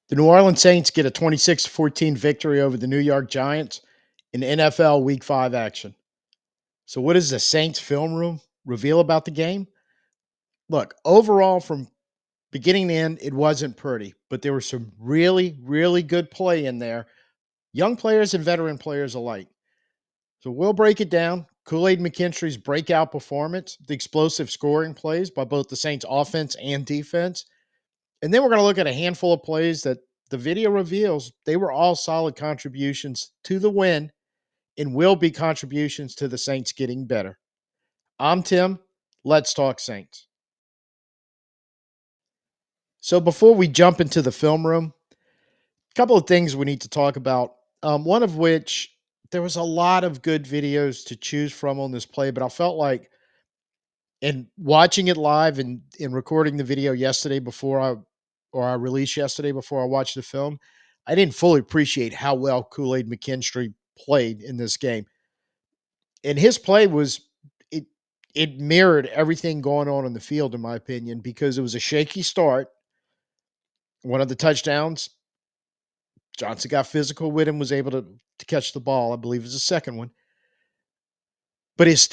The New Orleans Saints get a 26-14 victory over the New York Giants in NFL Week 5 action. So, what does the Saints film room reveal about the game? Look, overall, from beginning to end, it wasn't pretty, but there was some really, really good play in there, young players and veteran players alike. So, we'll break it down. Kool-Aid McKinstry's breakout performance, the explosive scoring plays by both the Saints offense and defense, and then we're going to look at a handful of plays that the video reveals they were all solid contributions to the win and will be contributions to the Saints getting better. I'm Tim. Let's talk Saints. So before we jump into the film room, a couple of things we need to talk about. One of which there was a lot of good videos to choose from on this play, but I felt like in watching it live and in recording the video yesterday before I released yesterday before I watched the film, I didn't fully appreciate how well Kool-Aid McKinstry played in this game. And his play was it it mirrored everything going on the field, in my opinion, because it was a shaky start. One of the touchdowns, Johnson got physical with him, was able to catch the ball. I believe it was the second one. But his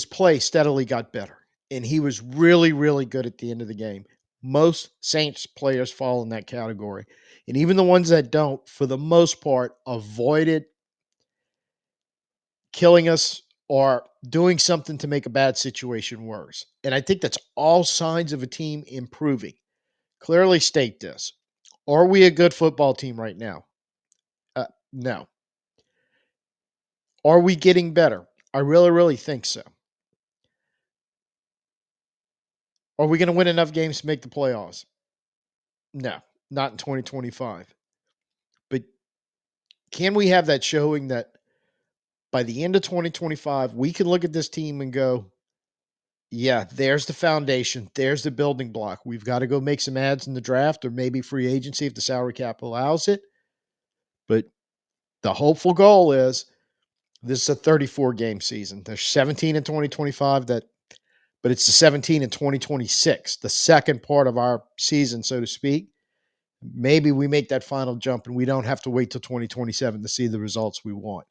play steadily got better, and he was really, really good at the end of the game. Most Saints players fall in that category, and even the ones that don't, for the most part, avoided killing us or doing something to make a bad situation worse. And I think that's all signs of a team improving. Clearly state this. Are we a good football team right now? No. Are we getting better? I really, really think so. Are we going to win enough games to make the playoffs? No, not in 2025. But can we have that showing that by the end of 2025, we can look at this team and go, yeah, there's the foundation. There's the building block. We've got to go make some ads in the draft or maybe free agency if the salary cap allows it. But the hopeful goal is this is a 34 game season. There's 17 in 2025 but it's the 17 in 2026, the second part of our season, so to speak. Maybe we make that final jump and we don't have to wait till 2027 to see the results we want.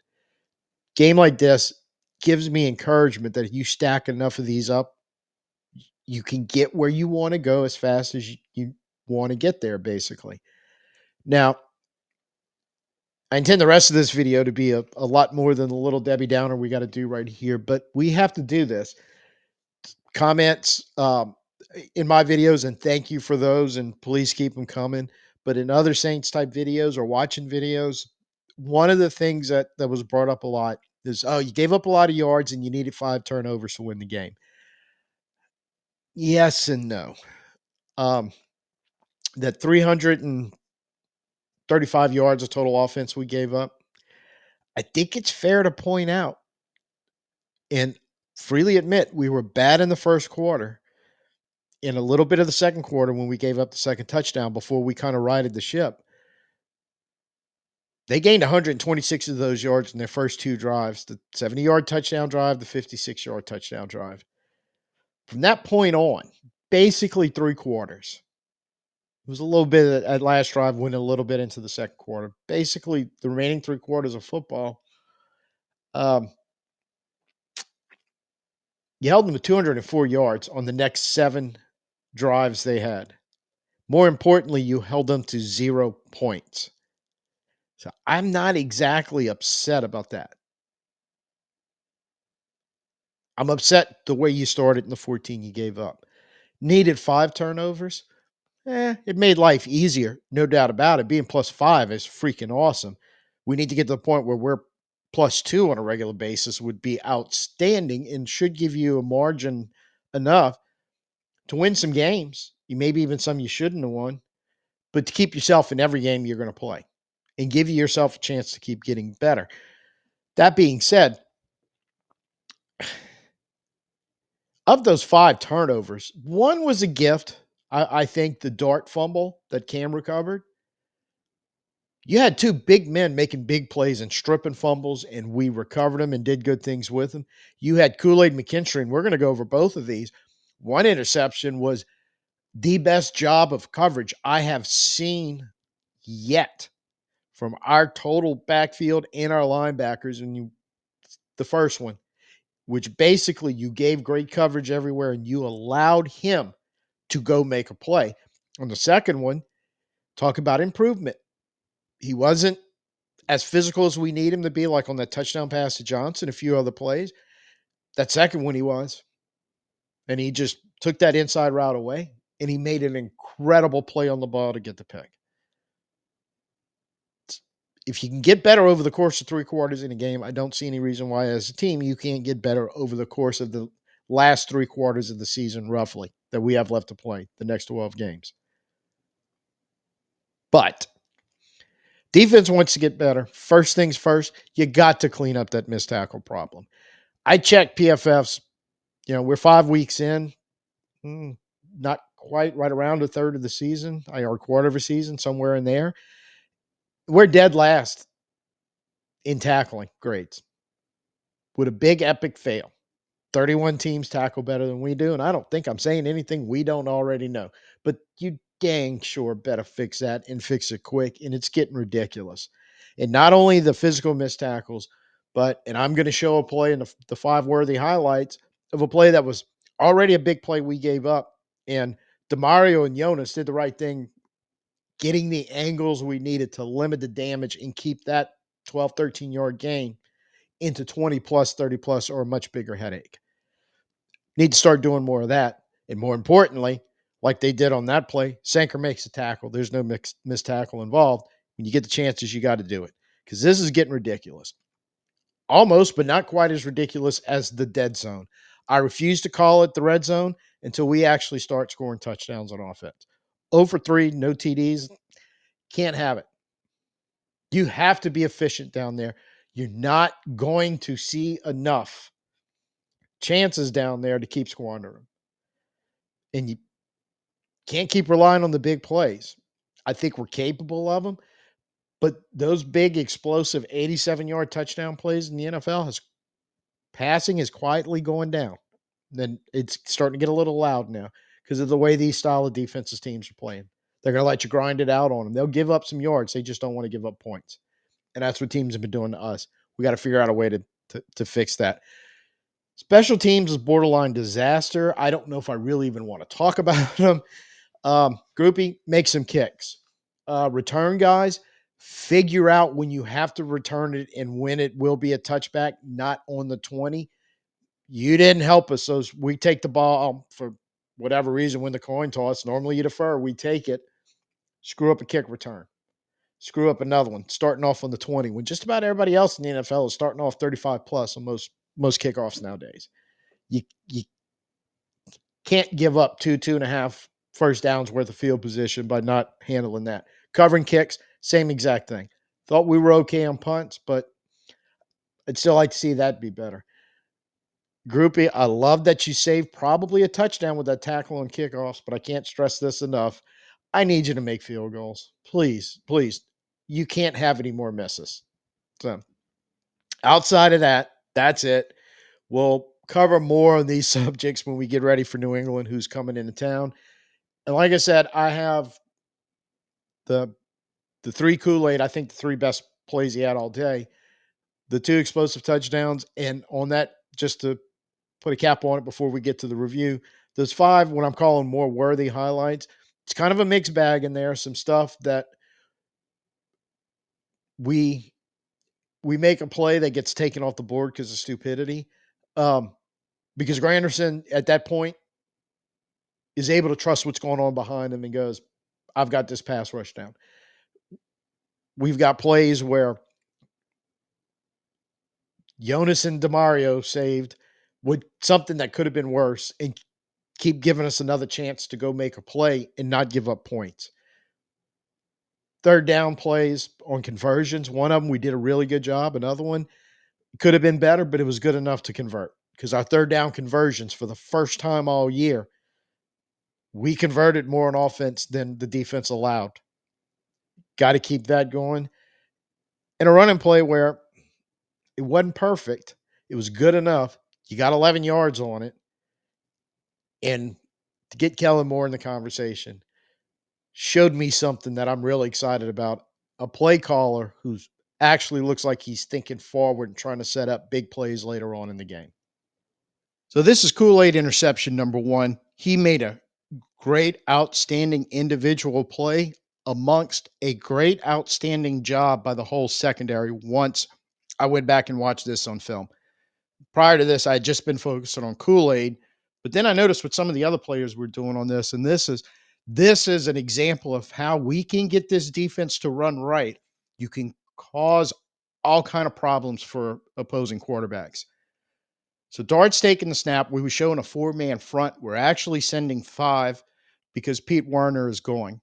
Game like this gives me encouragement that if you stack enough of these up, you can get where you want to go as fast as you want to get there, basically. Now, I intend the rest of this video to be a lot more than the little Debbie Downer we got to do right here, but we have to do this. Comments in my videos, and thank you for those, and please keep them coming. But in other Saints type videos or watching videos, one of the things that was brought up a lot is, oh, you gave up a lot of yards and you needed 5 turnovers to win the game. Yes and no. Um, that 335 yards of total offense we gave up, I think it's fair to point out and freely admit we were bad in the first quarter, in a little bit of the second quarter when we gave up the second touchdown before we kind of righted the ship. They gained 126 of those yards in their first two drives, the 70-yard touchdown drive, the 56-yard touchdown drive. From that point on, basically 3 quarters. It was a little bit at last drive, went a little bit into the second quarter. Basically, the remaining 3 quarters of football, um, you held them to 204 yards on the next 7 drives they had. More importantly, you held them to 0 points. So I'm not exactly upset about that. I'm upset the way you started in the 14 you gave up. Needed 5 turnovers. It made life easier, no doubt about it. Being +5 is freaking awesome. We need to get to the point where we're +2 on a regular basis would be outstanding and should give you a margin enough to win some games. You maybe even some you shouldn't have won, but to keep yourself in every game you're going to play and give yourself a chance to keep getting better. That being said, of those 5 turnovers, one was a gift. I think the dart fumble that Cam recovered. You had 2 big men making big plays and stripping fumbles, and we recovered them and did good things with them. You had Kool-Aid McKinstry, and we're going to go over both of these. One interception was the best job of coverage I have seen yet from our total backfield and our linebackers. And the first one, which basically you gave great coverage everywhere and you allowed him to go make a play. On the second one, talk about improvement. He wasn't as physical as we need him to be, like on that touchdown pass to Johnson, a few other plays. That second one, he was. And he just took that inside route away and he made an incredible play on the ball to get the pick. If you can get better over the course of 3 quarters in a game, I don't see any reason why, as a team, you can't get better over the course of the last 3 quarters of the season, roughly, that we have left to play, the next 12 games. But defense wants to get better. First things first, you got to clean up that missed tackle problem. I checked PFFs. We're 5 weeks in, not quite, right around a third of the season, or a quarter of a season, somewhere in there. We're dead last in tackling grades with a big epic fail. 31 teams tackle better than we do, and I don't think I'm saying anything we don't already know. But you dang sure better fix that and fix it quick, and it's getting ridiculous. And not only the physical missed tackles, and I'm going to show a play in the 5 worthy highlights of a play that was already a big play we gave up, and DeMario and Jonas did the right thing, getting the angles we needed to limit the damage and keep that 12, 13-yard gain into 20 plus, 30 plus, or a much bigger headache. Need to start doing more of that. And more importantly, like they did on that play, Sanker makes a tackle. There's no missed tackle involved. When you get the chances, you got to do it, because this is getting ridiculous. Almost, but not quite as ridiculous as the dead zone. I refuse to call it the red zone until we actually start scoring touchdowns on offense. 0 for 3, no TDs. Can't have it. You have to be efficient down there. You're not going to see enough chances down there to keep squandering. And you can't keep relying on the big plays. I think we're capable of them, but those big, explosive 87-yard touchdown plays in the NFL, passing is quietly going down. Then it's starting to get a little loud now because of the way these style of defensive teams are playing. They're going to let you grind it out on them. They'll give up some yards. They just don't want to give up points. And that's what teams have been doing to us. We got to figure out a way to fix that. Special teams is borderline disaster. I don't know if I really even want to talk about them. Groupie, make some kicks. Return guys, figure out when you have to return it and when it will be a touchback, not on the 20. You didn't help us. So we take the ball for whatever reason, win the coin toss. Normally you defer, we take it, screw up a kick return, screw up another one, starting off on the 20, when just about everybody else in the NFL is starting off 35 plus on most kickoffs nowadays. You can't give up 2.5 first downs worth of field position by not handling that. Covering kicks, same exact thing. Thought we were okay on punts, but I'd still like to see that be better. Groupie, I love that you saved probably a touchdown with that tackle on kickoffs, but I can't stress this enough. I need you to make field goals. Please, please. You can't have any more misses. So outside of that, that's it. We'll cover more on these subjects when we get ready for New England, who's coming into town. And like I said, I have the 3 Kool-Aid, I think the 3 best plays he had all day. The 2 explosive touchdowns, and on that, just to put a cap on it before we get to the review, those 5, what I'm calling more worthy highlights, it's kind of a mixed bag in there. Some stuff that we make a play that gets taken off the board because of stupidity. Because Granderson at that point is able to trust what's going on behind him and goes, I've got this pass rush down. We've got plays where Jonas and DeMario saved with something that could have been worse and keep giving us another chance to go make a play and not give up points. Third down plays on conversions. One of them, we did a really good job. Another one could have been better, but it was good enough to convert, because our third down conversions, for the first time all year, we converted more on offense than the defense allowed. Got to keep that going. And a running play where it wasn't perfect, it was good enough. You got 11 yards on it. And to get Kellen Moore in the conversation, showed me something that I'm really excited about. A play caller who's actually looks like he's thinking forward and trying to set up big plays later on in the game. So this is Kool-Aid interception number 1. He made a great, outstanding individual play amongst a great, outstanding job by the whole secondary once I went back and watched this on film. Prior to this, I had just been focusing on Kool-Aid, but then I noticed what some of the other players were doing on this, and this is an example of how we can get this defense to run right. You can cause all kind of problems for opposing quarterbacks. So Dart's taking the snap. We were showing a four-man front. We're actually sending five because Pete Werner is going.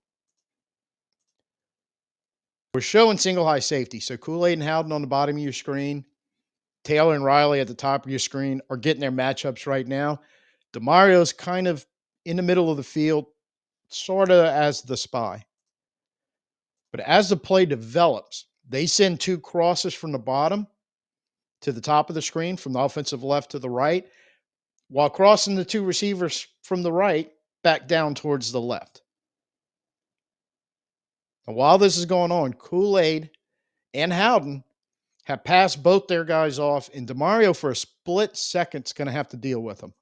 We're showing single high safety. So Kool-Aid and Howden on the bottom of your screen. Taylor and Riley at the top of your screen are getting their matchups right now. DeMario's kind of in the middle of the field, sort of as the spy. But as the play develops, they send two crosses from the bottom to the top of the screen from the offensive left to the right, while crossing the two receivers from the right back down towards the left. And while this is going on, Kool-Aid and Howden have passed both their guys off, and DeMario for a split second is going to have to deal with them.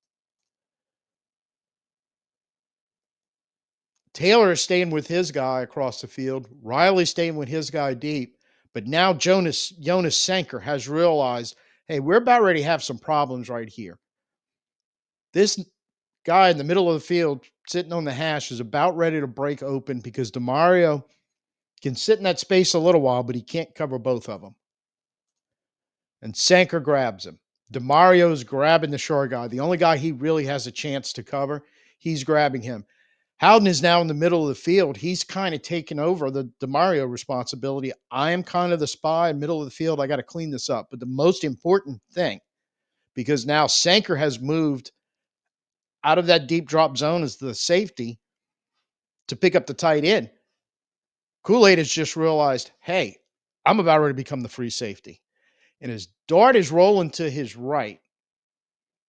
Taylor is staying with his guy across the field. Riley's staying with his guy deep. But now Jonas Sanker has realized, hey, we're about ready to have some problems right here. This guy in the middle of the field sitting on the hash is about ready to break open because DeMario can sit in that space a little while, but he can't cover both of them. And Sanker grabs him. DeMario's grabbing the short guy. The only guy he really has a chance to cover, he's grabbing him. Howden is now in the middle of the field. He's kind of taken over the DeMario responsibility. I am kind of the spy, middle of the field. I got to clean this up. But the most important thing, because now Sanker has moved out of that deep drop zone as the safety to pick up the tight end. Kool-Aid has just realized, hey, I'm about ready to become the free safety. And as Dart is rolling to his right,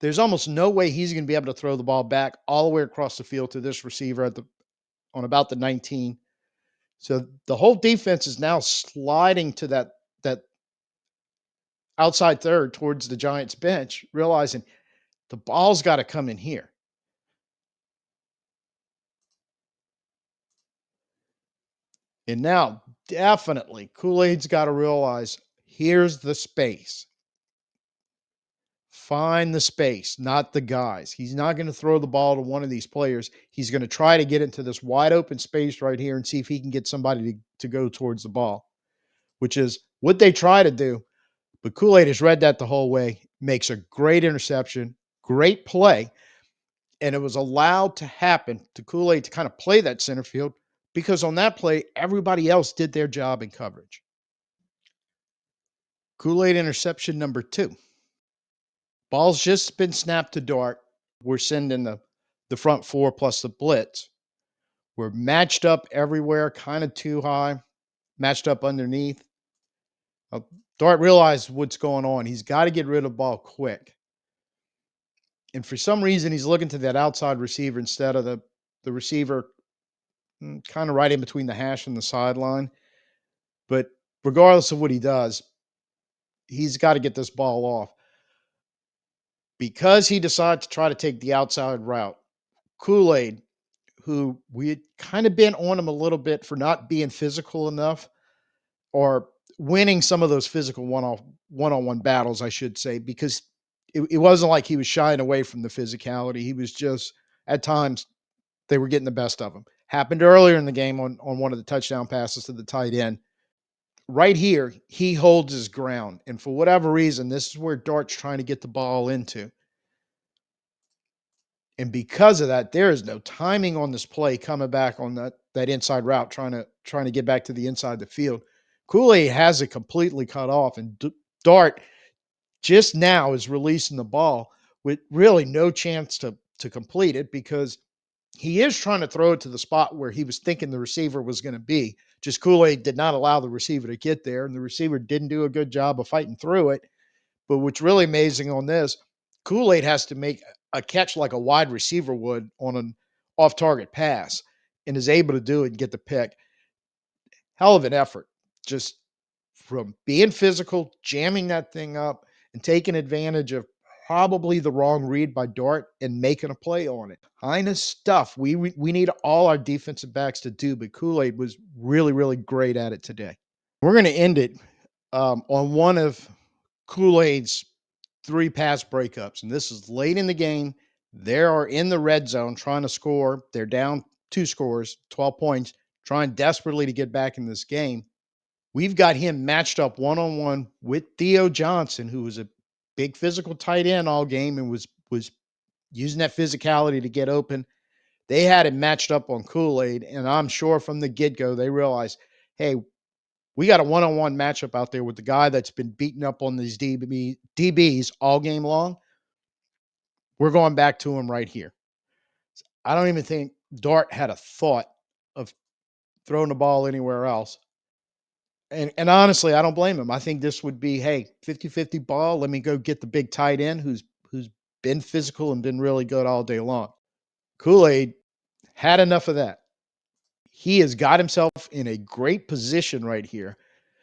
there's almost no way he's going to be able to throw the ball back all the way across the field to this receiver on about the 19. So the whole defense is now sliding to that outside third towards the Giants bench, realizing the ball's got to come in here. And now definitely Kool-Aid's got to realize here's the space. Find the space, not the guys. He's not going to throw the ball to one of these players. He's going to try to get into this wide open space right here and see if he can get somebody to go towards the ball, which is what they try to do. But Kool-Aid has read that the whole way, makes a great interception, great play, and it was allowed to happen to Kool-Aid to kind of play that center field because on that play, everybody else did their job in coverage. Kool-Aid interception number 2. Ball's just been snapped to Dart. We're sending the front four plus the blitz. We're matched up everywhere, kind of too high, matched up underneath. Dart realized what's going on. He's got to get rid of the ball quick. And for some reason, he's looking to that outside receiver instead of the receiver kind of right in between the hash and the sideline. But regardless of what he does, he's got to get this ball off. Because he decided to try to take the outside route, Kool-Aid, who we had kind of been on him a little bit for not being physical enough or winning some of those physical one-on-one battles, I should say, because it wasn't like he was shying away from the physicality. He was just, at times, they were getting the best of him. Happened earlier in the game on one of the touchdown passes to the tight end. Right here, he holds his ground. And for whatever reason, this is where Dart's trying to get the ball into. And because of that, there is no timing on this play coming back on that inside route, trying to get back to the inside of the field. Kool-Aid has it completely cut off, and Dart just now is releasing the ball with really no chance to complete it because he is trying to throw it to the spot where he was thinking the receiver was going to be. Just Kool-Aid did not allow the receiver to get there, and the receiver didn't do a good job of fighting through it. But what's really amazing on this, Kool-Aid has to make a catch like a wide receiver would on an off-target pass. and is able to do it and get the pick. Hell of an effort. Just from being physical, jamming that thing up, and taking advantage of probably the wrong read by Dart and making a play on it. Kind of stuff we need all our defensive backs to do, but Kool-Aid was really, really great at it today. We're going to end it on one of Kool-Aid's 3 pass breakups, and this is late in the game. They are in the red zone trying to score. They're down 2 scores, 12 points, trying desperately to get back in this game. We've got him matched up one-on-one with Theo Johnson, who was a big physical tight end all game and was using that physicality to get open. They had him matched up on Kool-Aid, and I'm sure from the get-go they realized, hey, we got a one-on-one matchup out there with the guy that's been beating up on these DBs all game long. We're going back to him right here. I don't even think Dart had a thought of throwing the ball anywhere else. And honestly, I don't blame him. I think this would be, hey, 50-50 ball. Let me go get the big tight end who's been physical and been really good all day long. Kool-Aid had enough of that. He has got himself in a great position right here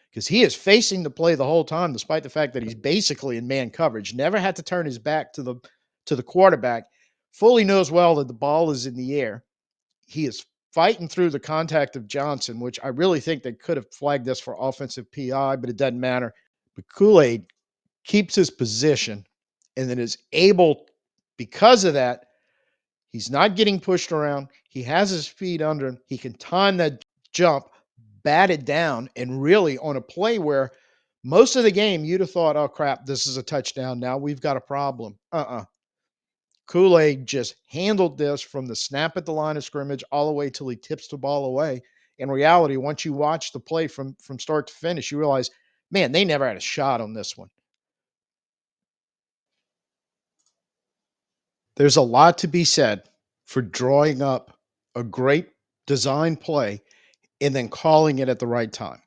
because he is facing the play the whole time, despite the fact that he's basically in man coverage. Never had to turn his back to the quarterback. Fully knows well that the ball is in the air. He is fighting through the contact of Johnson, which I really think they could have flagged this for offensive PI, but it doesn't matter. But Kool-Aid keeps his position and then is able, because of that, he's not getting pushed around. He has his feet under him. He can time that jump, bat it down, and really on a play where most of the game you'd have thought, oh crap, this is a touchdown. Now we've got a problem. Kool-Aid just handled this from the snap at the line of scrimmage all the way till he tips the ball away. In reality, once you watch the play from start to finish, you realize, man, they never had a shot on this one. There's a lot to be said for drawing up a great design play and then calling it at the right time.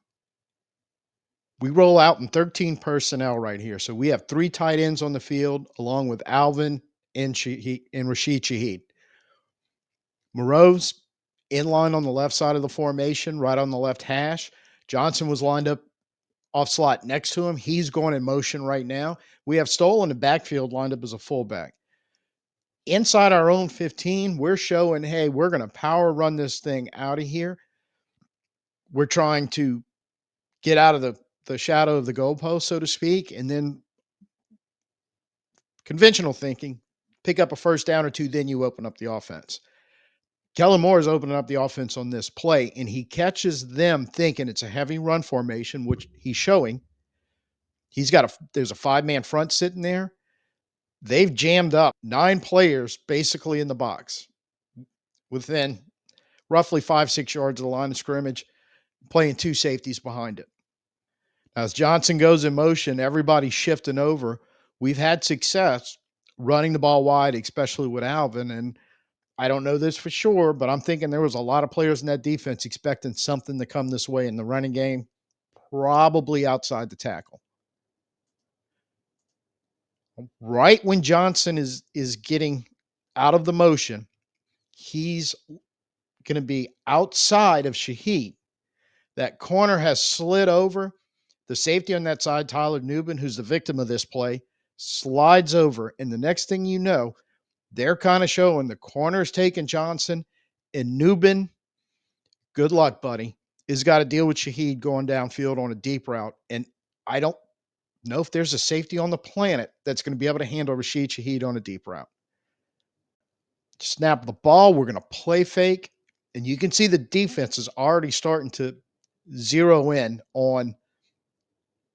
We roll out in 13 personnel right here. So we have 3 tight ends on the field, along with Alvin and Rasheed Shaheed. Moreau's in line on the left side of the formation, right on the left hash. Johnson was lined up off slot next to him. He's going in motion right now. We have Stoll in the backfield lined up as a fullback. Inside our own 15, we're showing, hey, we're going to power run this thing out of here. We're trying to get out of the shadow of the goalpost, so to speak, and then conventional thinking, pick up a first down or two, then you open up the offense. Kellen Moore is opening up the offense on this play, and he catches them thinking it's a heavy run formation, which he's showing. There's a 5-man front sitting there. They've jammed up 9 players basically in the box within roughly 5-6 yards of the line of scrimmage, playing 2 safeties behind it. As Johnson goes in motion, everybody's shifting over. We've had success running the ball wide, especially with Alvin. And I don't know this for sure, but I'm thinking there was a lot of players in that defense expecting something to come this way in the running game, probably outside the tackle. Right when Johnson is getting out of the motion, he's going to be outside of Shaheed. That corner has slid over. The safety on that side, Tyler Nubin, who's the victim of this play, slides over. And the next thing you know, they're kind of showing the corner's taking Johnson, and Nubin, good luck, buddy, has got to deal with Shaheed going downfield on a deep route. And I don't know if there's a safety on the planet that's going to be able to handle Rasheed Shaheed on a deep route. Snap the ball. We're going to play fake. And you can see the defense is already starting to zero in on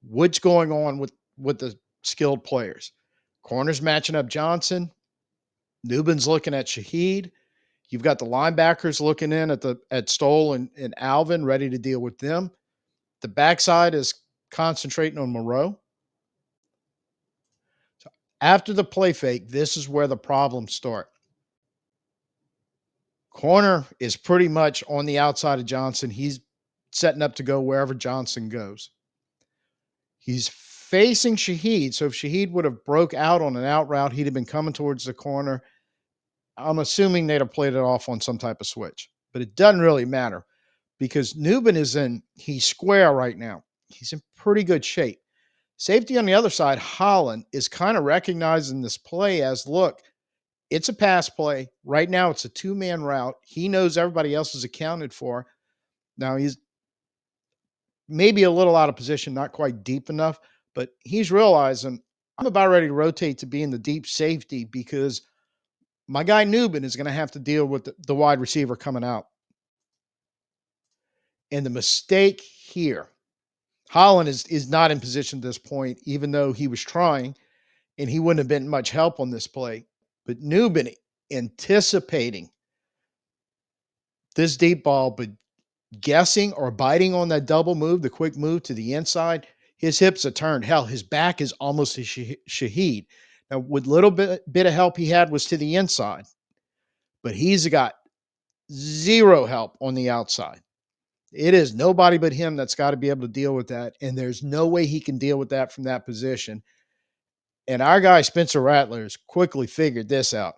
what's going on with the skilled players. Corners matching up Johnson. Nubin's looking at Shaheed. You've got the linebackers looking in at Stoll and Alvin, ready to deal with them. The backside is concentrating on Moreau. So after the play fake, this is where the problems start. Corner is pretty much on the outside of Johnson. He's setting up to go wherever Johnson goes. He's facing Shaheed. So if Shaheed would have broke out on an out route, he'd have been coming towards the corner. I'm assuming they'd have played it off on some type of switch. but it doesn't really matter because Newbin he's square right now. He's in pretty good shape. Safety on the other side, Holland, is kind of recognizing this play as look, it's a pass play. Right now, it's a two-man route. He knows everybody else is accounted for. Now, he's maybe a little out of position, not quite deep enough, but he's realizing I'm about ready to rotate to being the deep safety because my guy Newbin is going to have to deal with the wide receiver coming out. And the mistake here, Holland is not in position at this point, even though he was trying, and he wouldn't have been much help on this play. But Newbin anticipating this deep ball, but guessing or biting on that double move, the quick move to the inside, his hips are turned. Hell, his back is almost a Shaheed. Now, with little bit of help he had was to the inside, but he's got zero help on the outside. It is nobody but him that's got to be able to deal with that, and there's no way he can deal with that from that position. And our guy Spencer Rattler has quickly figured this out.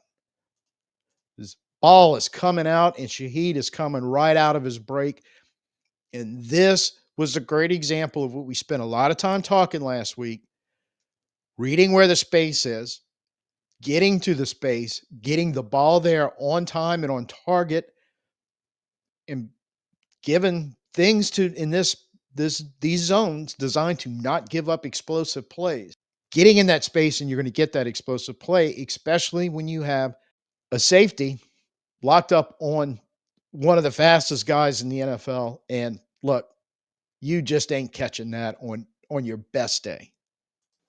His ball is coming out, and Shaheed is coming right out of his break. And this was a great example of what we spent a lot of time talking last week, reading where the space is, getting to the space, getting the ball there on time and on target, and given things to in these zones designed to not give up explosive plays. Getting in that space and you're going to get that explosive play, especially when you have a safety locked up on one of the fastest guys in the NFL. And look, you just ain't catching that on your best day.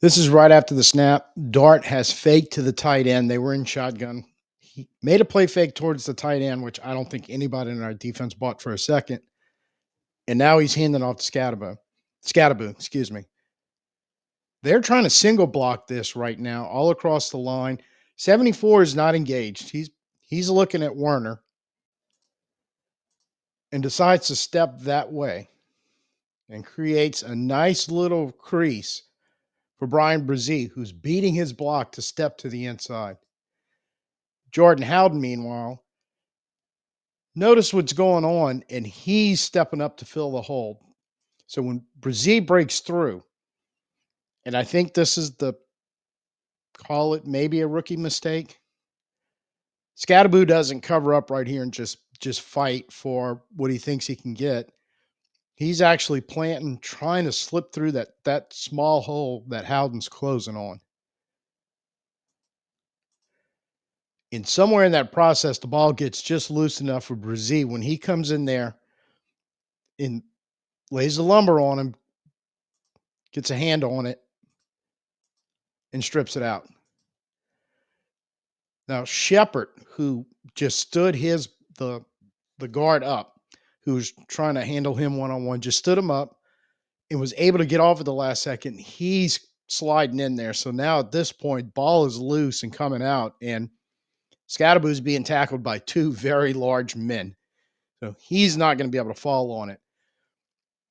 This is right after the snap. Dart has faked to the tight end. They were in shotgun. He made a play fake towards the tight end, which I don't think anybody in our defense bought for a second. And now he's handing off to Scattaboo, excuse me. They're trying to single block this right now all across the line. 74 is not engaged. He's looking at Werner and decides to step that way and creates a nice little crease for Brian Brzee, who's beating his block to step to the inside. Jordan Howden, meanwhile, notice what's going on, and he's stepping up to fill the hole. So when Brzee breaks through, and I think this is call it maybe a rookie mistake. Scattaboo doesn't cover up right here and just fight for what he thinks he can get. He's actually planting, trying to slip through that small hole that Howden's closing on. And somewhere in that process, the ball gets just loose enough for Brzee when he comes in there and lays the lumber on him, gets a hand on it, and strips it out. Now Shepard, who just stood the guard up, who's trying to handle him one-on-one, just stood him up and was able to get off at the last second. He's sliding in there. So now at this point, ball is loose and coming out, and Scattaboo's being tackled by two very large men. So he's not going to be able to fall on it.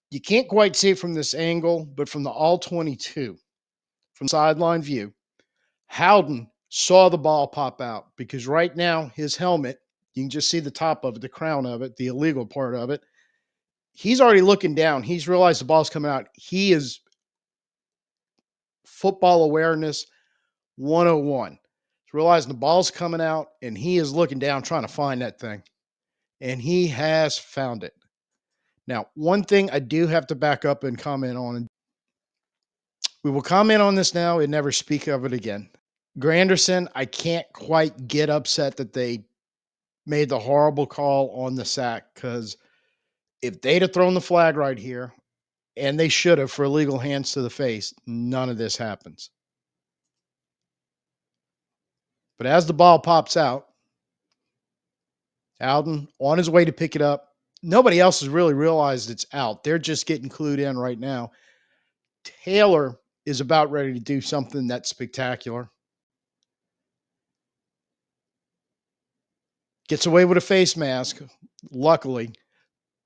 You can't quite see it from this angle, but from the all 22, from sideline view, Howden saw the ball pop out because right now his helmet, you can just see the top of it, the crown of it, the illegal part of it. He's already looking down. He's realized the ball's coming out. He is football awareness 101. He's realizing the ball's coming out and he is looking down trying to find that thing. And he has found it. Now, one thing I do have to back up and comment on, and we will comment on this now and never speak of it again. Granderson, I can't quite get upset that they made the horrible call on the sack because if they'd have thrown the flag right here, and they should have for illegal hands to the face, none of this happens. But as the ball pops out, Alden on his way to pick it up. Nobody else has really realized it's out. They're just getting clued in right now. Taylor is about ready to do something that's spectacular. Gets away with a face mask, luckily.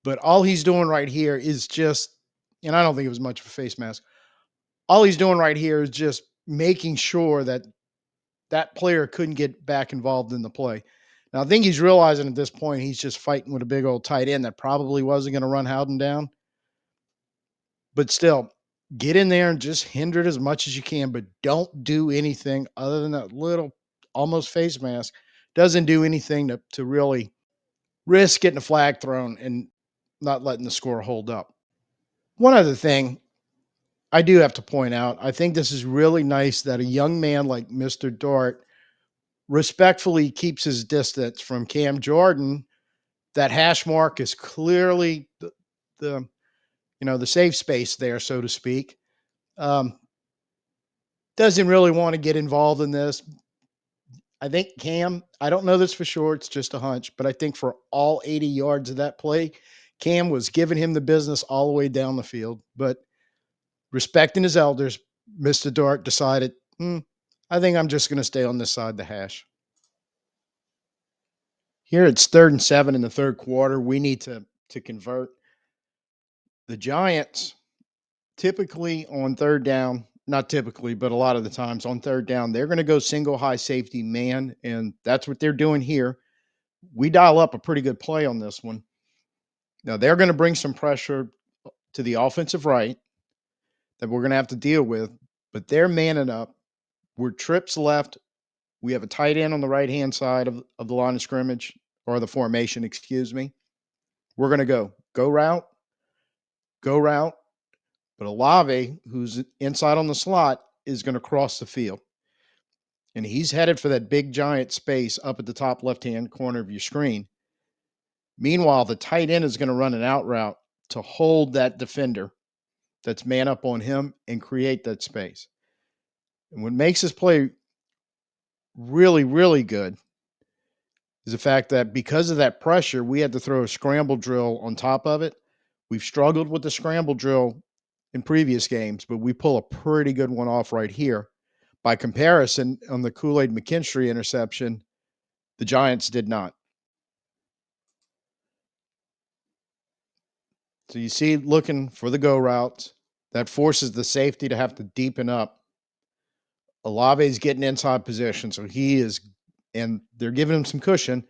But all he's doing right here is just, and I don't think it was much of a face mask. All he's doing right here is just making sure that that player couldn't get back involved in the play. Now I think he's realizing at this point he's just fighting with a big old tight end that probably wasn't going to run Howden down. But still, get in there and just hinder it as much as you can, but don't do anything other than that little almost face mask. Doesn't do anything to really risk getting a flag thrown and not letting the score hold up. One other thing I do have to point out, I think this is really nice that a young man like Mr. Dart respectfully keeps his distance from Cam Jordan. That hash mark is clearly the the safe space there, so to speak. Um, doesn't really want to get involved in this. I think Cam, I don't know this for sure, it's just a hunch, but I think for all 80 yards of that play, Cam was giving him the business all the way down the field. But respecting his elders, Mr. Dart decided, I think I'm just going to stay on this side of the hash. Here it's 3rd and 7 in the third quarter. We need to convert. The Giants typically on third down, not typically, but a lot of the times on third down, they're going to go single high safety man, and that's what they're doing here. We dial up a pretty good play on this one. Now they're going to bring some pressure to the offensive right that we're going to have to deal with, but they're manning up. We're trips left. We have a tight end on the right hand side of the line of scrimmage or the formation, excuse me. We're going to go route, go route. But Olave, who's inside on the slot, is going to cross the field. And he's headed for that big giant space up at the top left-hand corner of your screen. Meanwhile, the tight end is going to run an out route to hold that defender that's man up on him and create that space. And what makes this play really, really good is the fact that because of that pressure, we had to throw a scramble drill on top of it. We've struggled with the scramble drill in previous games, but we pull a pretty good one off right here. By comparison, on the Kool-Aid McKinstry interception, the Giants did not. So you see, looking for the go routes, that forces the safety to have to deepen up. Olave's getting inside position, so he is, and they're giving him some cushion.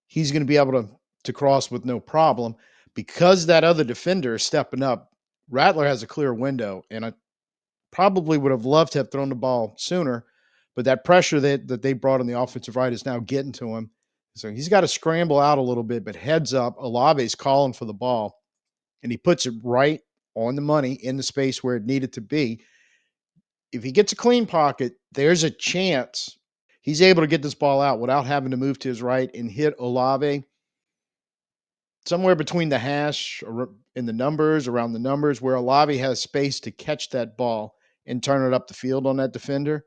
He's going to be able to cross with no problem. Because that other defender is stepping up, Rattler has a clear window, and I probably would have loved to have thrown the ball sooner, but that pressure that they brought on the offensive right is now getting to him. So he's got to scramble out a little bit, but heads up, Olave's calling for the ball, and he puts it right on the money in the space where it needed to be. If he gets a clean pocket, there's a chance he's able to get this ball out without having to move to his right and hit Olave somewhere between the hash in the numbers, around the numbers, where Olave has space to catch that ball and turn it up the field on that defender.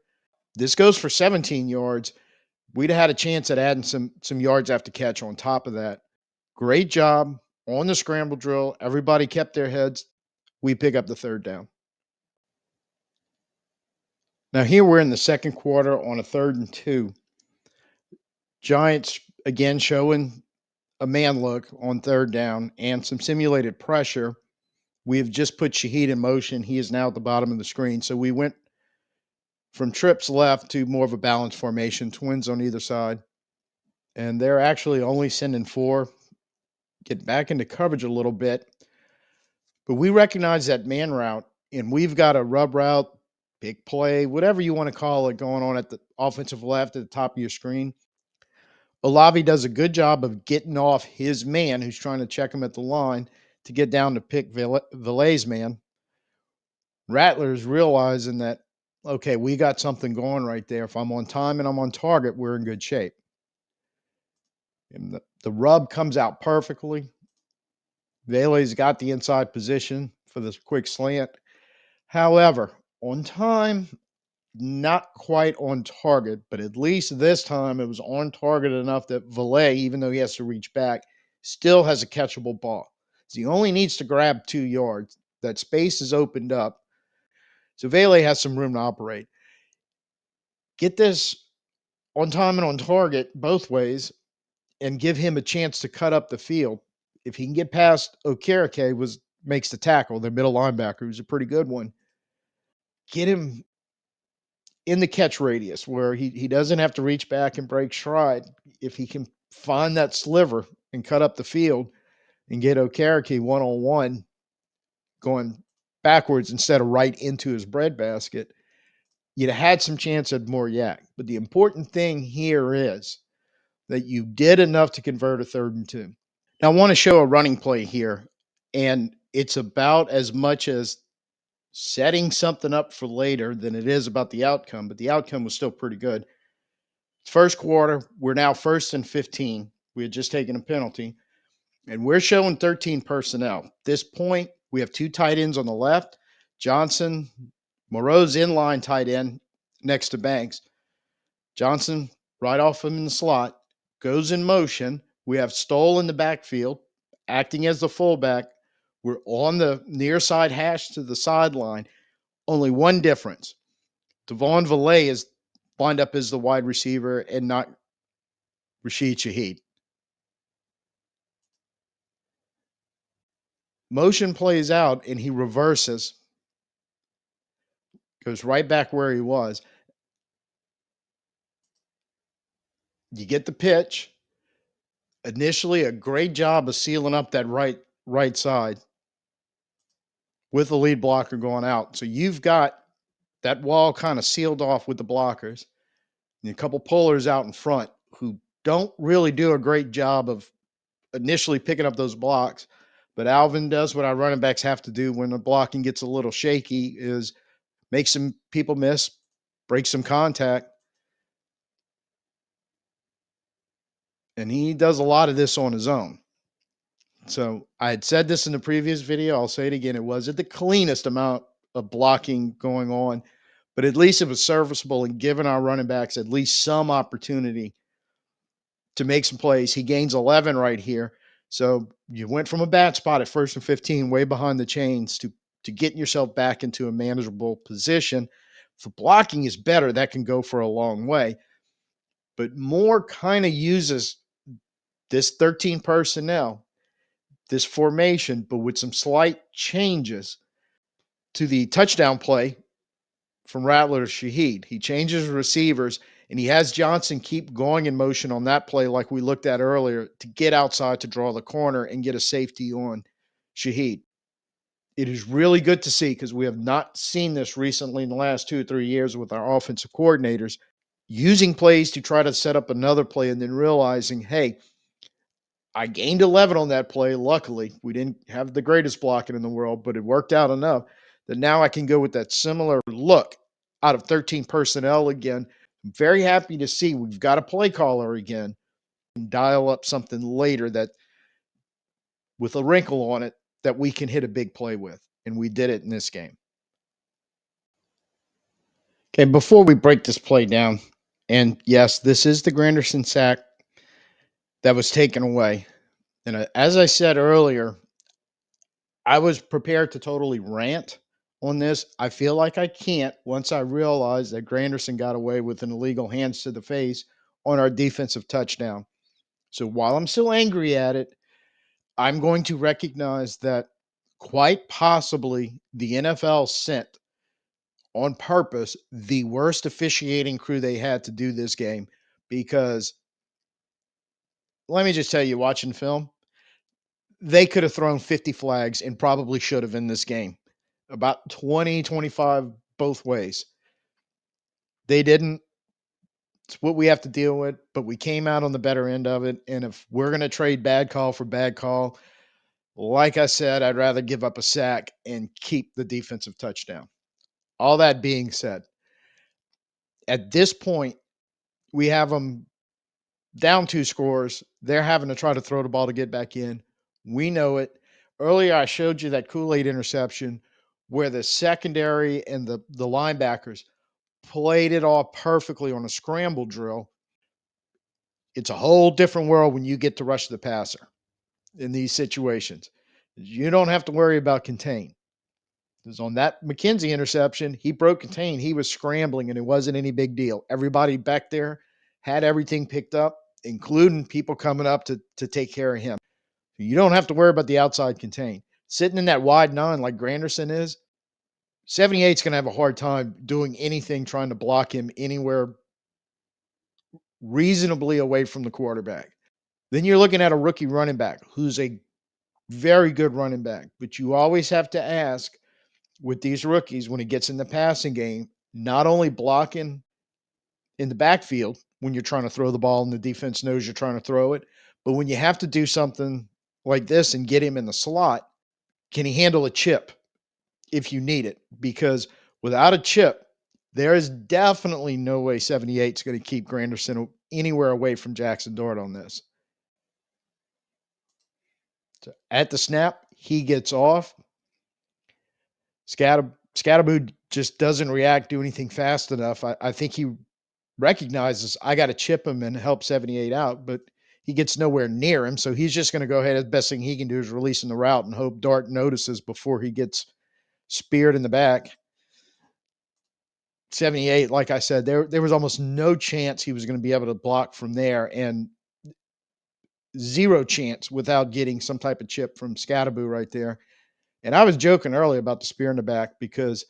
This goes for 17 yards. We'd have had a chance at adding some yards after catch on top of that. Great job on the scramble drill. Everybody kept their heads. We pick up the third down. Now here we're in the second quarter on a 3rd and 2. Giants again showing a man look on third down and some simulated pressure. We have just put Shaheed in motion. He is now at the bottom of the screen. So we went from trips left to more of a balanced formation, twins on either side. And they're actually only sending 4. Get back into coverage a little bit. But we recognize that man route, and we've got a rub route, big play, whatever you want to call it, going on at the offensive left at the top of your screen. Olave does a good job of getting off his man who's trying to check him at the line to get down to pick Villet's man. Rattler is realizing that, okay, we got something going right there. If I'm on time and I'm on target, we're in good shape. And the rub comes out perfectly. Vele's got the inside position for this quick slant. However, on time, not quite on target, but at least this time it was on target enough that Valet, even though he has to reach back, still has a catchable ball. So he only needs to grab 2 yards. That space is opened up. So Vele has some room to operate. Get this on time and on target both ways and give him a chance to cut up the field. If he can get past Okereke, makes the tackle, the middle linebacker, who's a pretty good one. Get him in the catch radius where he doesn't have to reach back and break stride. If he can find that sliver and cut up the field and get Okereke one on one going backwards instead of right into his breadbasket, you'd have had some chance at more yak. But the important thing here is that you did enough to convert a 3rd and 2. Now, I want to show a running play here, and it's about as much as setting something up for later than it is about the outcome, but the outcome was still pretty good. First quarter, we're now 1st and 15. We had just taken a penalty, and we're showing 13 personnel. At this point, we have 2 tight ends on the left. Johnson, Moreau's inline tight end next to Banks. Johnson, right off him in the slot, goes in motion. We have Stoll in the backfield, acting as the fullback. We're on the near side hash to the sideline. Only one difference. Devon Valet is lined up as the wide receiver and not Rasheed Shaheed. Motion plays out and he reverses, goes right back where he was. You get the pitch. Initially, a great job of sealing up that right side with the lead blocker going out. So you've got that wall kind of sealed off with the blockers and a couple pullers out in front who don't really do a great job of initially picking up those blocks. But Alvin does what our running backs have to do when the blocking gets a little shaky is make some people miss, break some contact. And he does a lot of this on his own. So I had said this in the previous video. I'll say it again. It wasn't the cleanest amount of blocking going on, but at least it was serviceable and giving our running backs at least some opportunity to make some plays. He gains 11 right here. So you went from a bad spot at 1st and 15, way behind the chains, to getting yourself back into a manageable position. If the blocking is better, that can go for a long way. But Moore kind of uses this 13 personnel, this formation, but with some slight changes to the touchdown play from Rattler to Shaheed. He changes receivers and he has Johnson keep going in motion on that play, like we looked at earlier, to get outside to draw the corner and get a safety on Shaheed. It is really good to see because we have not seen this recently in the last 2 or 3 years with our offensive coordinators using plays to try to set up another play and then realizing, hey, I gained 11 on that play. Luckily, we didn't have the greatest blocking in the world, but it worked out enough that now I can go with that similar look out of 13 personnel again. I'm very happy to see we've got a play caller again and dial up something later that with a wrinkle on it that we can hit a big play with. And we did it in this game. Okay, before we break this play down, and yes, this is the Granderson sack that was taken away. And as I said earlier, I was prepared to totally rant on this. I feel like I can't once I realized that Granderson got away with an illegal hands to the face on our defensive touchdown. So while I'm still angry at it, I'm going to recognize that quite possibly the NFL sent on purpose the worst officiating crew they had to do this game because let me just tell you, watching film, they could have thrown 50 flags and probably should have in this game. About 20, 25 both ways. They didn't. It's what we have to deal with, but we came out on the better end of it. And if we're going to trade bad call for bad call, like I said, I'd rather give up a sack and keep the defensive touchdown. All that being said, at this point, we have them down 2 scores. They're having to try to throw the ball to get back in. We know it. Earlier, I showed you that Kool-Aid interception where the secondary and the linebackers played it all perfectly on a scramble drill. It's a whole different world when you get to rush the passer in these situations. You don't have to worry about contain. Because on that McKenzie interception, he broke contain. He was scrambling, and it wasn't any big deal. Everybody back there had everything picked up, including people coming up to take care of him. You don't have to worry about the outside contain. Sitting in that wide nine like Granderson is, 78's going to have a hard time doing anything trying to block him anywhere reasonably away from the quarterback. Then you're looking at a rookie running back who's a very good running back, but you always have to ask with these rookies when it gets in the passing game, not only blocking in the backfield when you're trying to throw the ball and the defense knows you're trying to throw it, but when you have to do something like this and get him in the slot, can he handle a chip if you need it? Because without a chip, there is definitely no way 78 is going to keep Granderson anywhere away from Jackson Dart on this. So at the snap, he gets off. Scatterboo just doesn't react, do anything fast enough. I think he recognizes I got to chip him and help 78 out, but he gets nowhere near him. So he's just going to go ahead. The best thing he can do is releasing the route and hope Dart notices before he gets speared in the back. 78, like I said, there was almost no chance he was going to be able to block from there, and zero chance without getting some type of chip from Scatterboo right there. And I was joking earlier about the spear in the back because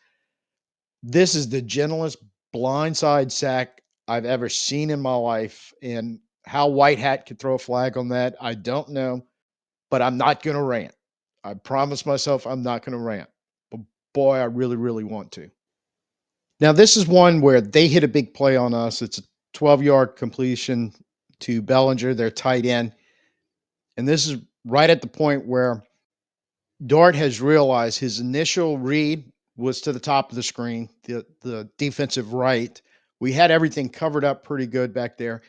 this is the gentlest blindside sack I've ever seen in my life. And how White Hat could throw a flag on that, I don't know, but I'm not going to rant. I promised myself I'm not going to rant. But boy, I really, really want to. Now, this is one where they hit a big play on us. It's a 12-yard completion to Bellinger, their tight end. And this is right at the point where Dart has realized his initial read was to the top of the screen, the defensive right. We had everything covered up pretty good back there.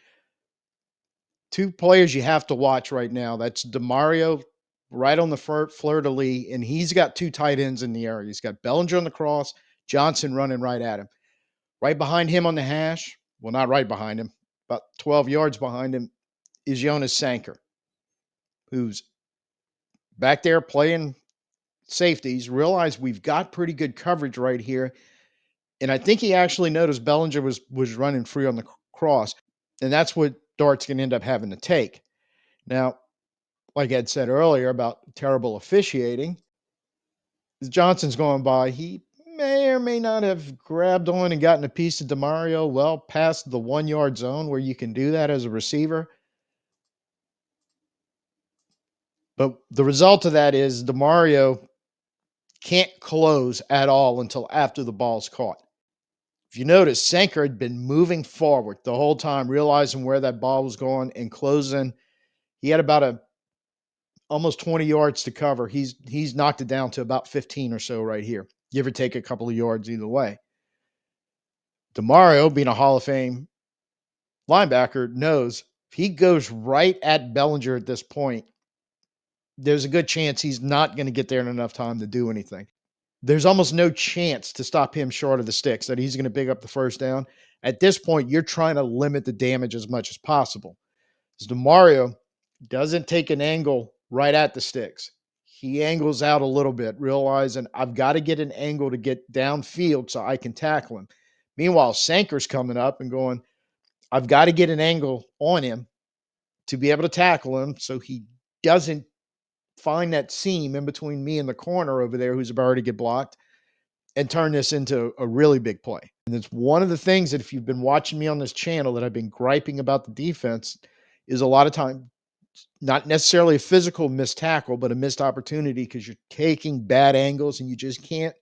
Two players you have to watch right now. That's DeMario right on the fleur-de-lis, and he's got two tight ends in the area. He's got Bellinger on the cross, Johnson running right at him. Right behind him on the hash, well, not right behind him, about 12 yards behind him, is Jonas Sanker, who's back there playing safeties, realized we've got pretty good coverage right here. And I think he actually noticed Bellinger was running free on the cross. And that's what Dart's going to end up having to take. Now, like Ed said earlier about terrible officiating, as Johnson's going by, he may or may not have grabbed on and gotten a piece of DeMario well past the 1 yard zone where you can do that as a receiver. But the result of that is DeMario can't close at all until after the ball's caught. If you notice, Sanker had been moving forward the whole time, realizing where that ball was going and closing. He had about a almost 20 yards to cover. He's knocked it down to about 15 or so right here, give or take a couple of yards either way. DeMario, being a Hall of Fame linebacker, knows if he goes right at Bellinger at this point, there's a good chance he's not going to get there in enough time to do anything. There's almost no chance to stop him short of the sticks that he's going to pick up the first down. At this point, you're trying to limit the damage as much as possible. As DeMario doesn't take an angle right at the sticks. He angles out a little bit, realizing I've got to get an angle to get downfield so I can tackle him. Meanwhile, Sanker's coming up and going, I've got to get an angle on him to be able to tackle him so he doesn't find that seam in between me and the corner over there who's about to get blocked and turn this into a really big play. And it's one of the things that if you've been watching me on this channel that I've been griping about the defense is a lot of time not necessarily a physical missed tackle, but a missed opportunity because you're taking bad angles and you just can't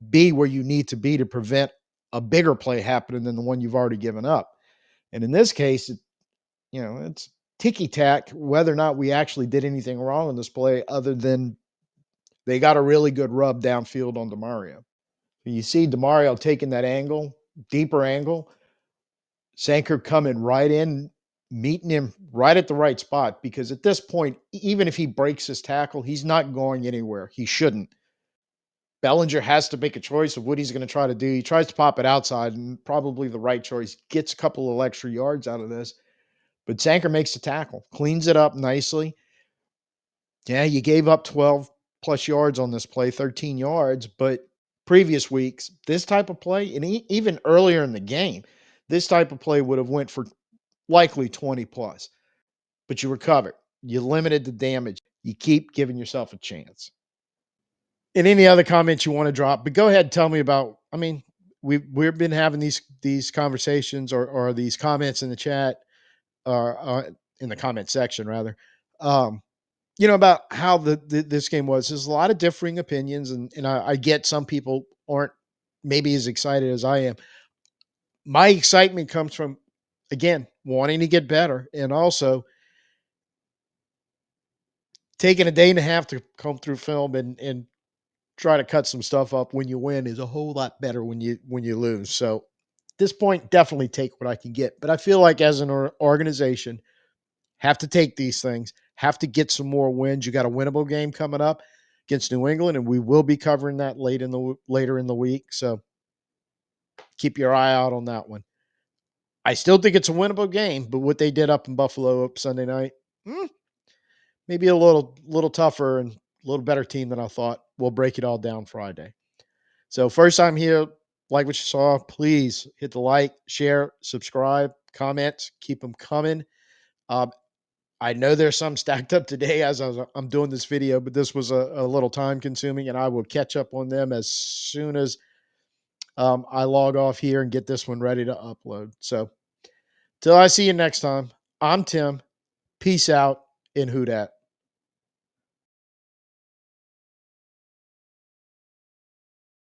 be where you need to be to prevent a bigger play happening than the one you've already given up. And in this case, it's ticky-tack whether or not we actually did anything wrong in this play other than they got a really good rub downfield on DeMario. You see DeMario taking that angle, deeper angle, Sanker coming right in, meeting him right at the right spot because at this point, even if he breaks his tackle, he's not going anywhere. He shouldn't. Bellinger has to make a choice of what he's going to try to do. He tries to pop it outside and probably the right choice, gets a couple of extra yards out of this. But Sanker makes the tackle, cleans it up nicely. Yeah, you gave up 12 plus yards on this play, 13 yards, but previous weeks, this type of play, and even earlier in the game, this type of play would have went for likely 20 plus. But you recovered. You limited the damage. You keep giving yourself a chance. And any other comments you want to drop, but go ahead and tell me about, I mean, we've been having these conversations or these comments in the chat in the comment section rather. Um, about how this game was. There's a lot of differing opinions, and I get some people aren't maybe as excited as I am. My excitement comes from, again, wanting to get better, and also taking a day and a half to comb through film and try to cut some stuff up when you win is a whole lot better when you lose. So at this point, definitely take what I can get. But I feel like as an organization, have to take these things, have to get some more wins. You got a winnable game coming up against New England, and we will be covering that later in the week. So keep your eye out on that one. I still think it's a winnable game, but what they did up in Buffalo up Sunday night, mm, maybe a little tougher and a little better team than I thought. We'll break it all down Friday. So first time here, like what you saw, please hit the like, share, subscribe, comments, keep them coming. Um, I know there's some stacked up today as I'm doing this video, but this was a little time consuming, and I will catch up on them as soon as I log off here and get this one ready to upload. So till I see you next time, I'm Tim. Peace out in Who Dat.